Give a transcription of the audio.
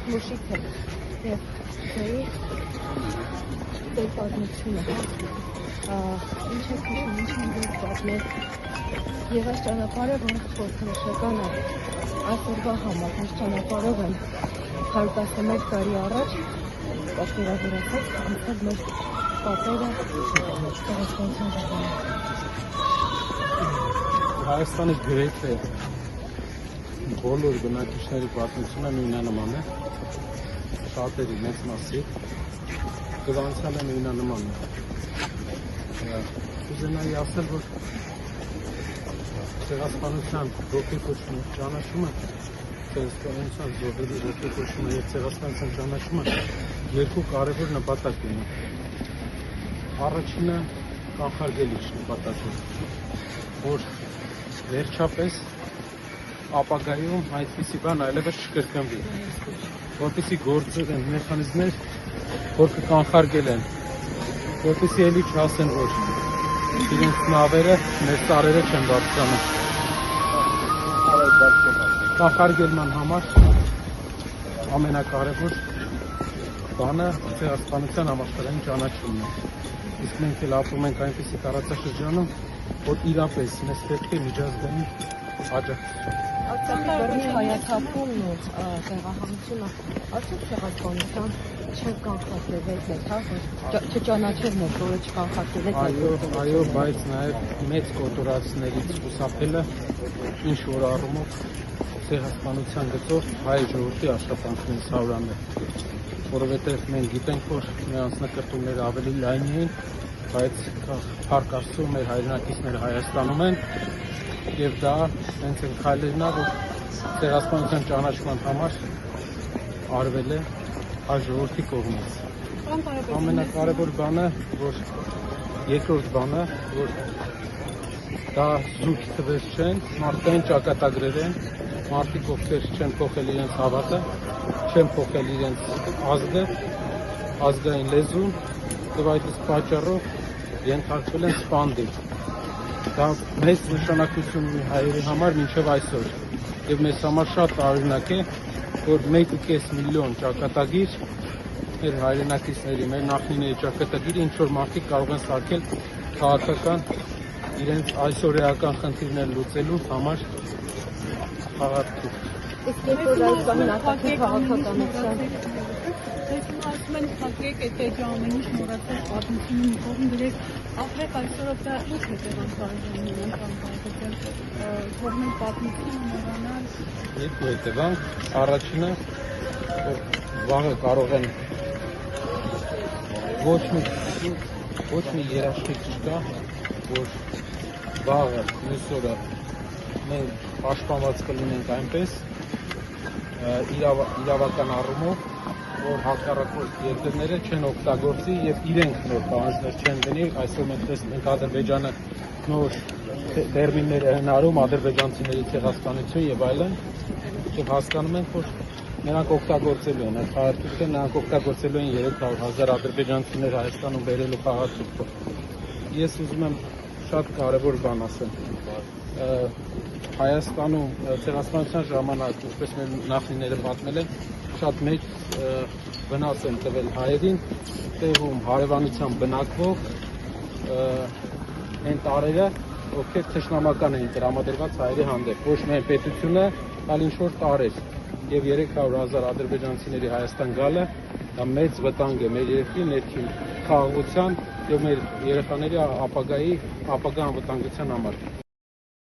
մուշիկ է և ձեր պատմությունը, ինչ եք հիշում, ինչ են ձեզ պատմել և այս ճանապարհը, որ խորհրդանշական է այսօրվա համար, այս ճանապարհով են 111 տարի առաջ պատկերավորացած անցել մեր պատերը Ցեղասպանության ժամանակ։ Հայաստանի գրեթե բոլոր բնակիչների պատմությունը նույնանման է, շատերի մեծ մասի գրանցյալը նույնանման է։ Ուզենայի ասել, որ Ցեղասպանության ոգեկոչումը ճանաչումը, Ցեղասպանության զոհերի ոգեկոչումը և Ցեղասպանության ճանաչումը երկու կարևոր նպատակ ունի։ Առաջինը կանխարգելիչ նպատակ է, որ վերջապես ապագայում այդպիսի բան այլևս չկրկնվի, որպեսզի գործել են մեխանիզմներ, որ կկանխարգելեն, որպեսզի էլի չասեն, որ իրենց նավերը մեր սարերը չեն բարձրանում։ Կանխարգելման համար ամենակարևոր բանը Ցեղասպանության համաշխարհային ճանաչումն է։ Իսկ մենք էլ ապրում ենք այնպիսի տարածաշրջանում, որ իրապես մեզ պետք է միջազգային աջակցություն։ Արցախի հայաթափումն ու տեղահանությունը արդյոք Ցեղասպանության չկանխարգելվեց, չճանաչելն է, որը չկանխարգելվեց։ Այո, բայց նաև մեծ կոտորածներից խուսափելը ինչ որ առումով Ցեղասպանության գծով հայ ժողովրդի աշխատանքն սավրան է, որովհետև մենք գիտենք, որ նրանց նկարտումները ավելի լայն էին, բայց փառք Աստծո մեր հայրենակիցները Հայաստանում են և դա հենց այն քայլերն է, որ Ցեղասպանության ճանաչման համար արվել է հայ ժողովրդի կողմից։ Ամենակարևոր բանը, որ երկրորդ բանը, որ դա զուտ թվեր չեն, մարդկային ճակատագրեր են, մարդիկ ովքեր չեն փոխել իրենց հավատը, չեն փոխել իրենց ազգը, ազգային լեզուն և այդ իսկ պատճառով ենթարկվել են սպանդի։ Դա մեծ նշանակություն ունի հայերի համար մինչև այսօր և մեզ համար շատ տարօրինակ է, որ 1,5 միլիոն ճակատագիր մեր հայրենակիցների, մեր նախնիների ճակատագիր ինչ-որ մարդիկ կարող են սարքել քաղաքական իրենց այսօրեական խնդիրներ լուծելու համար խաղարկում։ Իսկ երբ որ այս բանն արտաքին քաղաքականության ասում են փակեք այդ ամեն ինչ մոռացած պատմությունը մի կողմ դրեք, ապրեք այսօր դա ինչ հետևանքներ թողնել պատմությունը մոռանալ։ Երկու հետևանք, առաջինը որ վաղը կարող են ոչ մի երաշխիք չկա, որ վաղը մյուս օրը մենք պաշտպանված կլինենք այնպես իրավական առումով, որ հակառակորդ երկրները չեն օգտագործի և իրենք նոր պահանջներ չեն դնի։ Այսօր մենք տեսնում ենք Ադրբեջանը նոր տերմիններ է հնարում, ադրբեջանցիների ցեղասպանություն և այլն, և հասկանում ենք, որ նրանք օգտագործելու են այդ խաղաղությունը, նրանք օգտագործելու են 300,000 ադրբեջանցիներ Հայաստանում բերելու խաղաղությունը։ Ես ուզում եմ շատ կարևոր բան ասեմ։ Հայաստանում Ցեղասպանության ժամանակ, ինչպես մեր նախնիները պատմել են, շատ մեծ վնաս են տվել հայերին, տեղում հարևանությամբ բնակվող այն տարրերը, ովքեր թշնամական էին տրամադրված հայերի հանդեպ, ոչ միայն պետությունը, այլ ինչ-որ տարրեր, և 300,000 ադրբեջանցիների Հայաստան գալը, դա մեծ վտանգ է մեր երկրի ներքին խաղաղության և մեր երեխաների ապագա անվտանգության համար։